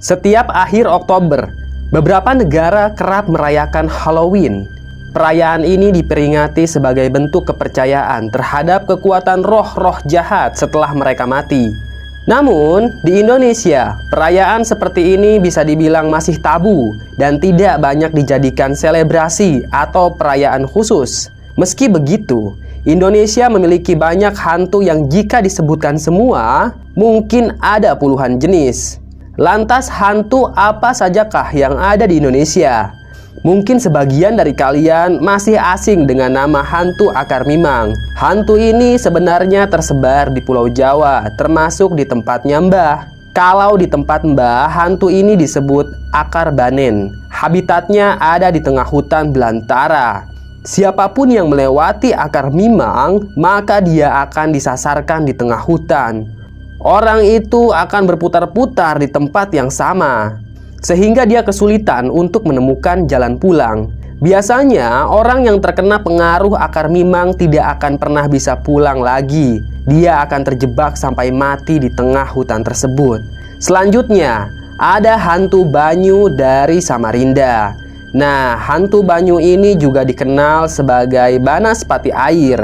Setiap akhir Oktober, beberapa negara kerap merayakan Halloween. Perayaan ini diperingati sebagai bentuk kepercayaan terhadap kekuatan roh-roh jahat setelah mereka mati. Namun, di Indonesia, perayaan seperti ini bisa dibilang masih tabu dan tidak banyak dijadikan selebrasi atau perayaan khusus. Meski begitu, Indonesia memiliki banyak hantu yang jika disebutkan semua, mungkin ada puluhan jenis. Lantas hantu apa sajakah yang ada di Indonesia? Mungkin sebagian dari kalian masih asing dengan nama hantu akar mimang. Hantu ini sebenarnya tersebar di Pulau Jawa, termasuk di tempatnya Mbah. Kalau di tempat Mbah, hantu ini disebut akar banen. Habitatnya ada di tengah hutan belantara. Siapapun yang melewati akar mimang, maka dia akan disasarkan di tengah hutan. Orang itu akan berputar-putar di tempat yang sama, sehingga dia kesulitan untuk menemukan jalan pulang. Biasanya orang yang terkena pengaruh akar mimang tidak akan pernah bisa pulang lagi. Dia akan terjebak sampai mati di tengah hutan tersebut. Selanjutnya, ada hantu banyu dari Samarinda. Nah, hantu banyu ini juga dikenal sebagai banaspati air,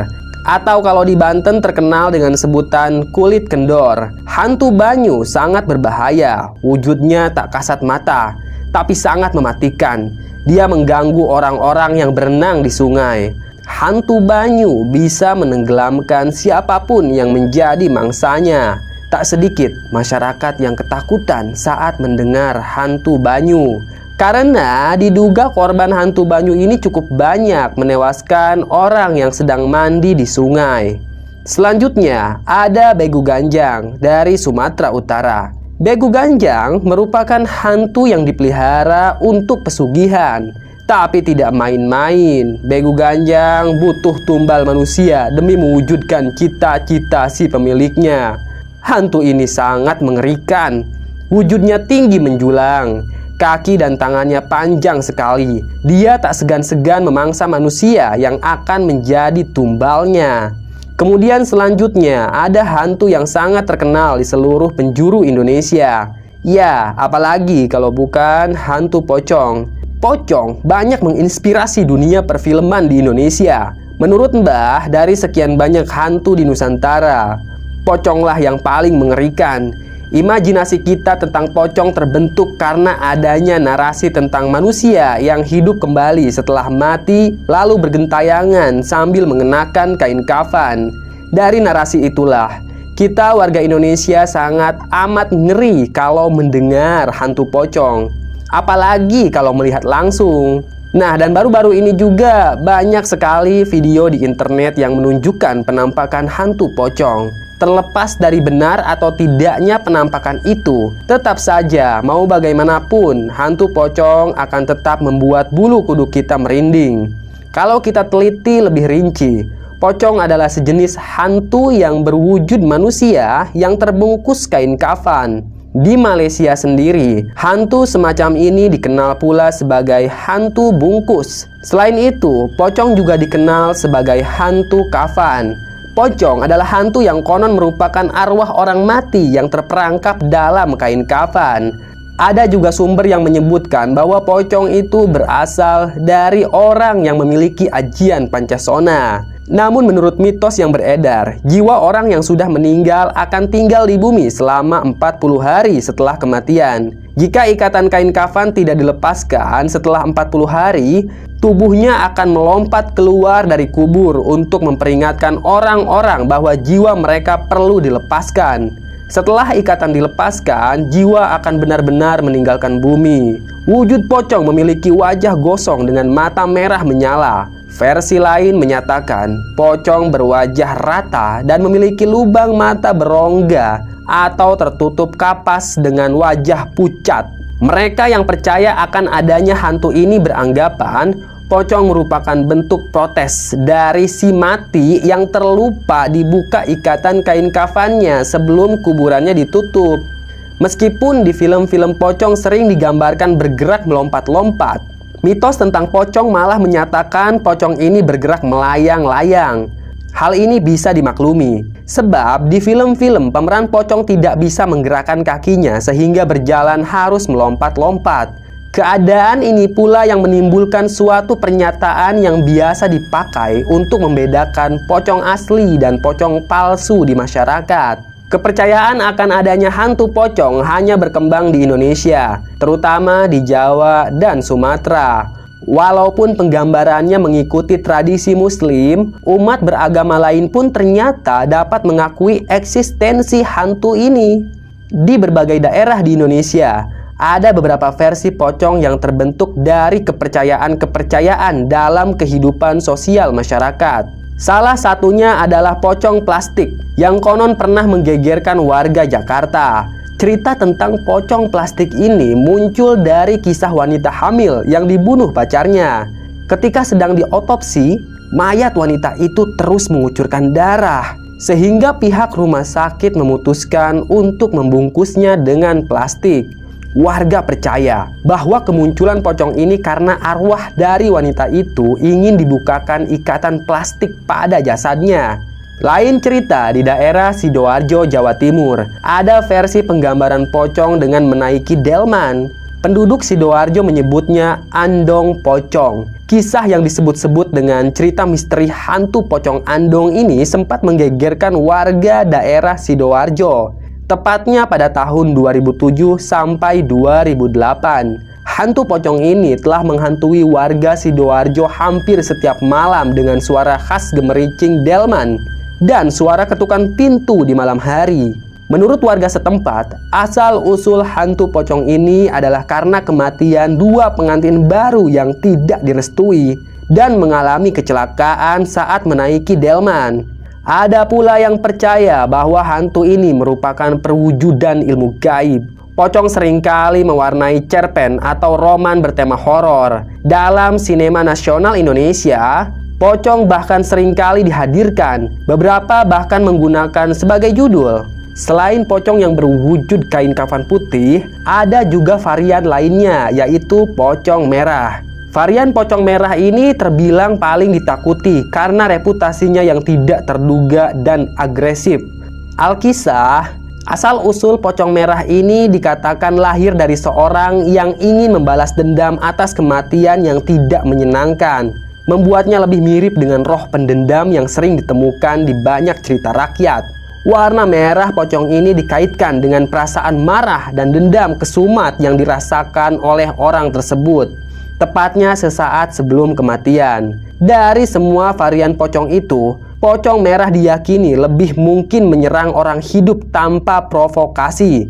atau kalau di Banten terkenal dengan sebutan kulit kendor. Hantu banyu sangat berbahaya. Wujudnya tak kasat mata, tapi sangat mematikan. Dia mengganggu orang-orang yang berenang di sungai. Hantu banyu bisa menenggelamkan siapapun yang menjadi mangsanya. Tak sedikit masyarakat yang ketakutan saat mendengar hantu banyu, karena diduga korban hantu banyu ini cukup banyak menewaskan orang yang sedang mandi di sungai. Selanjutnya ada begu ganjang dari Sumatera Utara. Begu ganjang merupakan hantu yang dipelihara untuk pesugihan. Tapi tidak main-main. Begu ganjang butuh tumbal manusia demi mewujudkan cita-cita si pemiliknya. Hantu ini sangat mengerikan. Wujudnya tinggi menjulang. Kaki dan tangannya panjang sekali. Dia tak segan-segan memangsa manusia yang akan menjadi tumbalnya. Kemudian selanjutnya ada hantu yang sangat terkenal di seluruh penjuru Indonesia. Ya, apalagi kalau bukan hantu pocong. Pocong banyak menginspirasi dunia perfilman di Indonesia. Menurut Mbah, dari sekian banyak hantu di Nusantara, poconglah yang paling mengerikan. Imajinasi kita tentang pocong terbentuk karena adanya narasi tentang manusia yang hidup kembali setelah mati lalu bergentayangan sambil mengenakan kain kafan. Dari narasi itulah, kita warga Indonesia sangat amat ngeri kalau mendengar hantu pocong, apalagi kalau melihat langsung. Nah, dan baru-baru ini juga banyak sekali video di internet yang menunjukkan penampakan hantu pocong. Terlepas dari benar atau tidaknya penampakan itu, tetap saja mau bagaimanapun, hantu pocong akan tetap membuat bulu kuduk kita merinding. Kalau kita teliti lebih rinci, pocong adalah sejenis hantu yang berwujud manusia yang terbungkus kain kafan. Di Malaysia sendiri, hantu semacam ini dikenal pula sebagai hantu bungkus. Selain itu, pocong juga dikenal sebagai hantu kafan. Pocong adalah hantu yang konon merupakan arwah orang mati yang terperangkap dalam kain kafan. Ada juga sumber yang menyebutkan bahwa pocong itu berasal dari orang yang memiliki ajian Pancasona. Namun menurut mitos yang beredar, jiwa orang yang sudah meninggal akan tinggal di bumi selama 40 hari setelah kematian. Jika ikatan kain kafan tidak dilepaskan setelah 40 hari, tubuhnya akan melompat keluar dari kubur untuk memperingatkan orang-orang bahwa jiwa mereka perlu dilepaskan. Setelah ikatan dilepaskan, jiwa akan benar-benar meninggalkan bumi. Wujud pocong memiliki wajah gosong dengan mata merah menyala. Versi lain menyatakan pocong berwajah rata dan memiliki lubang mata berongga atau tertutup kapas dengan wajah pucat. Mereka yang percaya akan adanya hantu ini beranggapan pocong merupakan bentuk protes dari si mati yang terlupa dibuka ikatan kain kafannya sebelum kuburannya ditutup. Meskipun di film-film pocong sering digambarkan bergerak melompat-lompat, mitos tentang pocong malah menyatakan pocong ini bergerak melayang-layang. Hal ini bisa dimaklumi, sebab di film-film pemeran pocong tidak bisa menggerakkan kakinya sehingga berjalan harus melompat-lompat. Keadaan ini pula yang menimbulkan suatu pernyataan yang biasa dipakai untuk membedakan pocong asli dan pocong palsu di masyarakat. Kepercayaan akan adanya hantu pocong hanya berkembang di Indonesia, terutama di Jawa dan Sumatera. Walaupun penggambarannya mengikuti tradisi Muslim, umat beragama lain pun ternyata dapat mengakui eksistensi hantu ini. Di berbagai daerah di Indonesia, ada beberapa versi pocong yang terbentuk dari kepercayaan-kepercayaan dalam kehidupan sosial masyarakat. Salah satunya adalah pocong plastik yang konon pernah menggegerkan warga Jakarta. Cerita tentang pocong plastik ini muncul dari kisah wanita hamil yang dibunuh pacarnya. Ketika sedang diotopsi, mayat wanita itu terus mengucurkan darah, sehingga pihak rumah sakit memutuskan untuk membungkusnya dengan plastik. Warga percaya bahwa kemunculan pocong ini karena arwah dari wanita itu ingin dibukakan ikatan plastik pada jasadnya. Lain cerita di daerah Sidoarjo, Jawa Timur, ada versi penggambaran pocong dengan menaiki delman. Penduduk Sidoarjo menyebutnya andong pocong. Kisah yang disebut-sebut dengan cerita misteri hantu pocong andong ini sempat menggegerkan warga daerah Sidoarjo. Tepatnya pada tahun 2007 sampai 2008. Hantu pocong ini telah menghantui warga Sidoarjo hampir setiap malam dengan suara khas gemericing delman dan suara ketukan pintu di malam hari. Menurut warga setempat, asal-usul hantu pocong ini adalah karena kematian dua pengantin baru yang tidak direstui dan mengalami kecelakaan saat menaiki delman. Ada pula yang percaya bahwa hantu ini merupakan perwujudan ilmu gaib. Pocong seringkali mewarnai cerpen atau roman bertema horor. Dalam sinema nasional Indonesia, pocong bahkan seringkali dihadirkan, beberapa bahkan menggunakan sebagai judul. Selain pocong yang berwujud kain kafan putih, ada juga varian lainnya, yaitu pocong merah. Varian pocong merah ini terbilang paling ditakuti karena reputasinya yang tidak terduga dan agresif. Alkisah, asal-usul pocong merah ini dikatakan lahir dari seorang yang ingin membalas dendam atas kematian yang tidak menyenangkan, membuatnya lebih mirip dengan roh pendendam yang sering ditemukan di banyak cerita rakyat. Warna merah pocong ini dikaitkan dengan perasaan marah dan dendam kesumat yang dirasakan oleh orang tersebut, tepatnya sesaat sebelum kematian. Dari semua varian pocong itu, pocong merah diyakini lebih mungkin menyerang orang hidup tanpa provokasi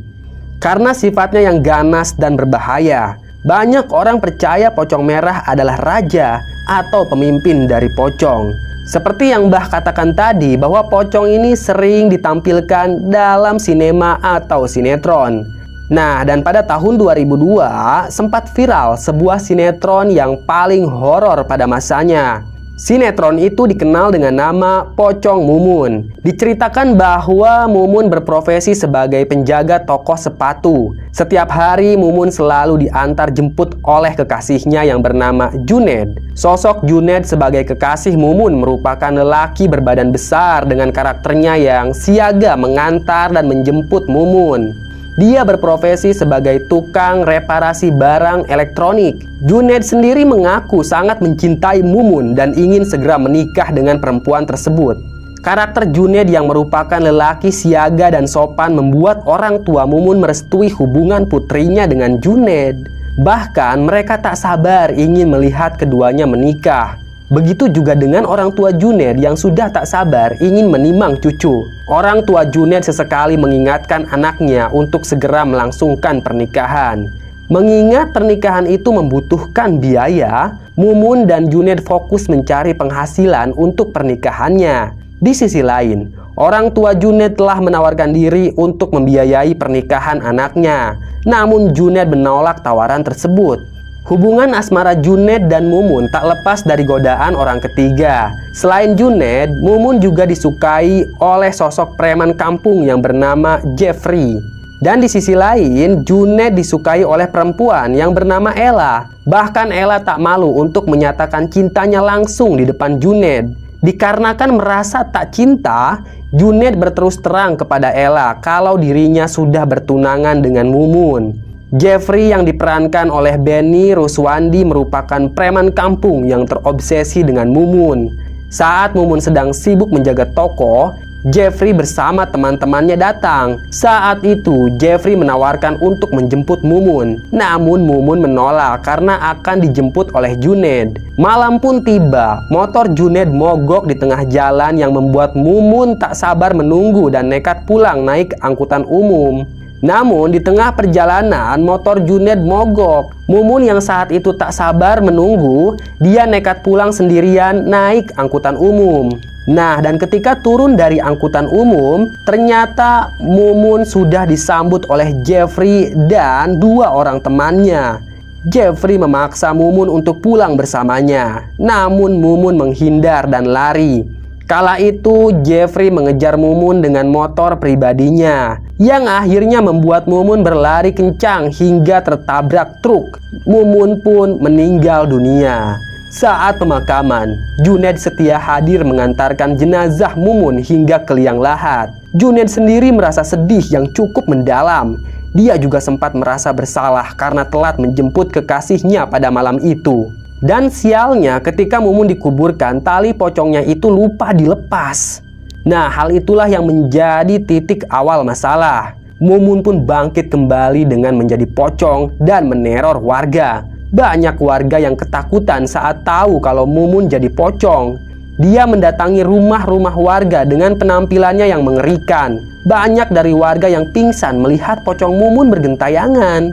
karena sifatnya yang ganas dan berbahaya. Banyak orang percaya pocong merah adalah raja atau pemimpin dari pocong. Seperti yang Mbah katakan tadi, bahwa pocong ini sering ditampilkan dalam sinema atau sinetron. Nah, dan pada tahun 2002 sempat viral sebuah sinetron yang paling horor pada masanya. Sinetron itu dikenal dengan nama Pocong Mumun. Diceritakan bahwa Mumun berprofesi sebagai penjaga toko sepatu. Setiap hari Mumun selalu diantar jemput oleh kekasihnya yang bernama Juned. Sosok Juned sebagai kekasih Mumun merupakan lelaki berbadan besar dengan karakternya yang siaga mengantar dan menjemput Mumun. Dia berprofesi sebagai tukang reparasi barang elektronik. Juned sendiri mengaku sangat mencintai Mumun dan ingin segera menikah dengan perempuan tersebut. Karakter Juned yang merupakan lelaki siaga dan sopan membuat orang tua Mumun merestui hubungan putrinya dengan Juned. Bahkan mereka tak sabar ingin melihat keduanya menikah. Begitu juga dengan orang tua Juned yang sudah tak sabar ingin menimang cucu. Orang tua Juned sesekali mengingatkan anaknya untuk segera melangsungkan pernikahan. Mengingat pernikahan itu membutuhkan biaya, Mumun dan Juned fokus mencari penghasilan untuk pernikahannya. Di sisi lain, orang tua Juned telah menawarkan diri untuk membiayai pernikahan anaknya. Namun Juned menolak tawaran tersebut. Hubungan asmara Juned dan Mumun tak lepas dari godaan orang ketiga. Selain Juned, Mumun juga disukai oleh sosok preman kampung yang bernama Jeffrey. Dan di sisi lain, Juned disukai oleh perempuan yang bernama Ella. Bahkan Ella tak malu untuk menyatakan cintanya langsung di depan Juned. Dikarenakan merasa tak cinta, Junaid berterus terang kepada Ella kalau dirinya sudah bertunangan dengan Mumun. Jeffrey yang diperankan oleh Benny Ruswandi merupakan preman kampung yang terobsesi dengan Mumun. Saat Mumun sedang sibuk menjaga toko, Jeffrey bersama teman-temannya datang. Saat itu Jeffrey menawarkan untuk menjemput Mumun, namun Mumun menolak karena akan dijemput oleh Junaid. Malam pun tiba, motor Junaid mogok di tengah jalan yang membuat Mumun tak sabar menunggu dan nekat pulang naik angkutan umum. Namun di tengah perjalanan motor Junaid mogok. Mumun yang saat itu tak sabar menunggu, dia nekat pulang sendirian naik angkutan umum. Nah, dan ketika turun dari angkutan umum, ternyata Mumun sudah disambut oleh Jeffrey dan 2 orang temannya. Jeffrey memaksa Mumun untuk pulang bersamanya, namun Mumun menghindar dan lari. Kala itu Jeffrey mengejar Mumun dengan motor pribadinya, yang akhirnya membuat Mumun berlari kencang hingga tertabrak truk. Mumun pun meninggal dunia. Saat pemakaman, Junaid setia hadir mengantarkan jenazah Mumun hingga ke liang lahat. Junaid sendiri merasa sedih yang cukup mendalam. Dia juga sempat merasa bersalah karena telat menjemput kekasihnya pada malam itu. Dan sialnya ketika Mumun dikuburkan, tali pocongnya itu lupa dilepas. Nah, hal itulah yang menjadi titik awal masalah. Mumun pun bangkit kembali dengan menjadi pocong dan meneror warga. Banyak warga yang ketakutan saat tahu kalau Mumun jadi pocong. Dia mendatangi rumah-rumah warga dengan penampilannya yang mengerikan. Banyak dari warga yang pingsan melihat pocong Mumun bergentayangan.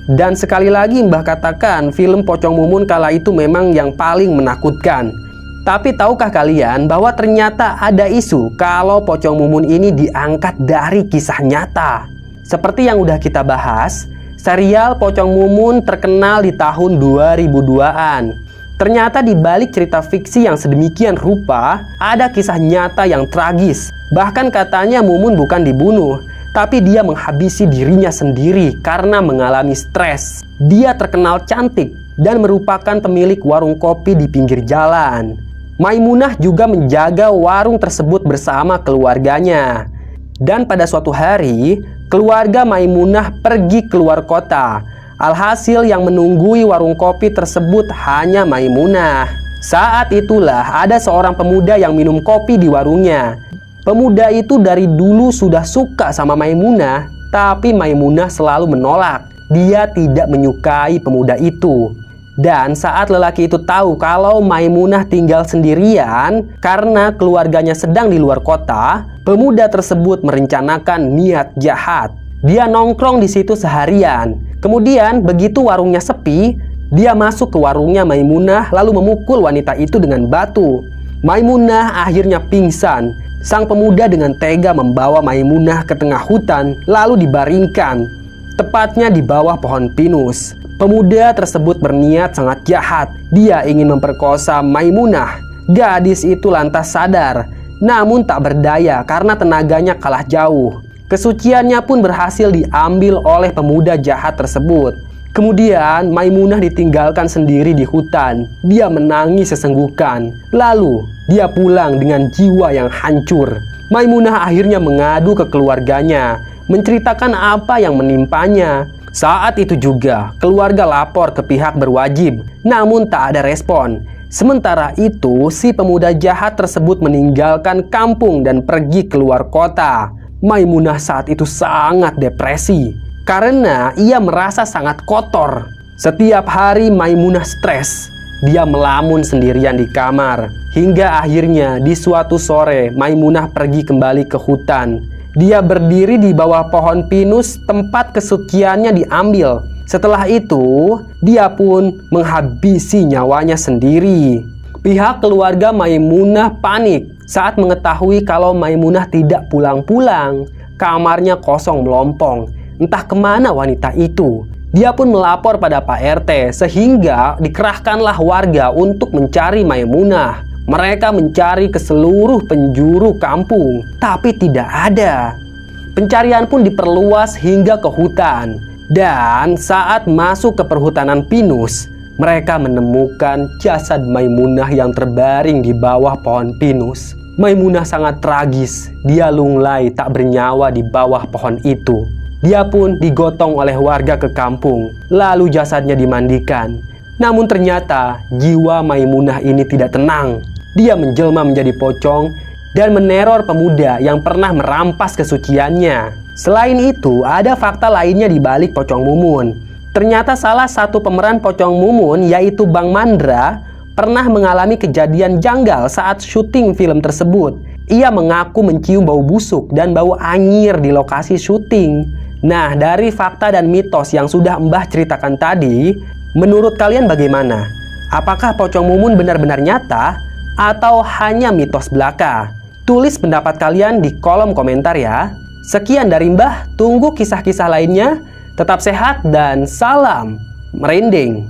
Dan sekali lagi Mbah katakan, film Pocong Mumun kala itu memang yang paling menakutkan. Tapi tahukah kalian bahwa ternyata ada isu kalau Pocong Mumun ini diangkat dari kisah nyata? Seperti yang udah kita bahas, serial Pocong Mumun terkenal di tahun 2002-an. Ternyata di balik cerita fiksi yang sedemikian rupa, ada kisah nyata yang tragis. Bahkan katanya Mumun bukan dibunuh, tapi dia menghabisi dirinya sendiri karena mengalami stres. Dia terkenal cantik dan merupakan pemilik warung kopi di pinggir jalan. Maimunah juga menjaga warung tersebut bersama keluarganya. Dan pada suatu hari, keluarga Maimunah pergi keluar kota. Alhasil yang menunggui warung kopi tersebut hanya Maimunah. Saat itulah ada seorang pemuda yang minum kopi di warungnya. Pemuda itu dari dulu sudah suka sama Maimunah, tapi Maimunah selalu menolak. Dia tidak menyukai pemuda itu. Dan saat lelaki itu tahu kalau Maimunah tinggal sendirian karena keluarganya sedang di luar kota, pemuda tersebut merencanakan niat jahat. Dia nongkrong di situ seharian. Kemudian begitu warungnya sepi, dia masuk ke warungnya Maimunah lalu memukul wanita itu dengan batu. Maimunah akhirnya pingsan. Sang pemuda dengan tega membawa Maimunah ke tengah hutan lalu dibaringkan, tepatnya di bawah pohon pinus. Pemuda tersebut berniat sangat jahat. Dia ingin memperkosa Maimunah. Gadis itu lantas sadar, namun tak berdaya karena tenaganya kalah jauh. Kesuciannya pun berhasil diambil oleh pemuda jahat tersebut. Kemudian Maimunah ditinggalkan sendiri di hutan. Dia menangis sesenggukan. Lalu dia pulang dengan jiwa yang hancur. Maimunah akhirnya mengadu ke keluarganya, menceritakan apa yang menimpanya. Saat itu juga keluarga lapor ke pihak berwajib, namun tak ada respon. Sementara itu si pemuda jahat tersebut meninggalkan kampung dan pergi keluar kota. Maimunah saat itu sangat depresi karena ia merasa sangat kotor. Setiap hari Maimunah stres. Dia melamun sendirian di kamar. Hingga akhirnya di suatu sore Maimunah pergi kembali ke hutan. Dia berdiri di bawah pohon pinus tempat kesuciannya diambil. Setelah itu dia pun menghabisi nyawanya sendiri. Pihak keluarga Maimunah panik saat mengetahui kalau Maimunah tidak pulang-pulang. Kamarnya kosong melompong. Entah kemana wanita itu. Dia pun melapor pada Pak RT sehingga dikerahkanlah warga untuk mencari Maimunah. Mereka mencari ke seluruh penjuru kampung, tapi tidak ada. Pencarian pun diperluas hingga ke hutan. Dan saat masuk ke perhutanan pinus, mereka menemukan jasad Maimunah yang terbaring di bawah pohon pinus. Maimunah sangat tragis, dia lunglai tak bernyawa di bawah pohon itu. Dia pun digotong oleh warga ke kampung, lalu jasadnya dimandikan. Namun ternyata jiwa Maimunah ini tidak tenang. Dia menjelma menjadi pocong dan meneror pemuda yang pernah merampas kesuciannya. Selain itu, ada fakta lainnya di balik Pocong Mumun. Ternyata salah satu pemeran Pocong Mumun, yaitu Bang Mandra, pernah mengalami kejadian janggal saat syuting film tersebut. Ia mengaku mencium bau busuk dan bau anyir di lokasi syuting. Nah, dari fakta dan mitos yang sudah Mbah ceritakan tadi, menurut kalian bagaimana? Apakah Pocong Mumun benar-benar nyata atau hanya mitos belaka? Tulis pendapat kalian di kolom komentar ya. Sekian dari Mbah, tunggu kisah-kisah lainnya. Tetap sehat dan salam merinding.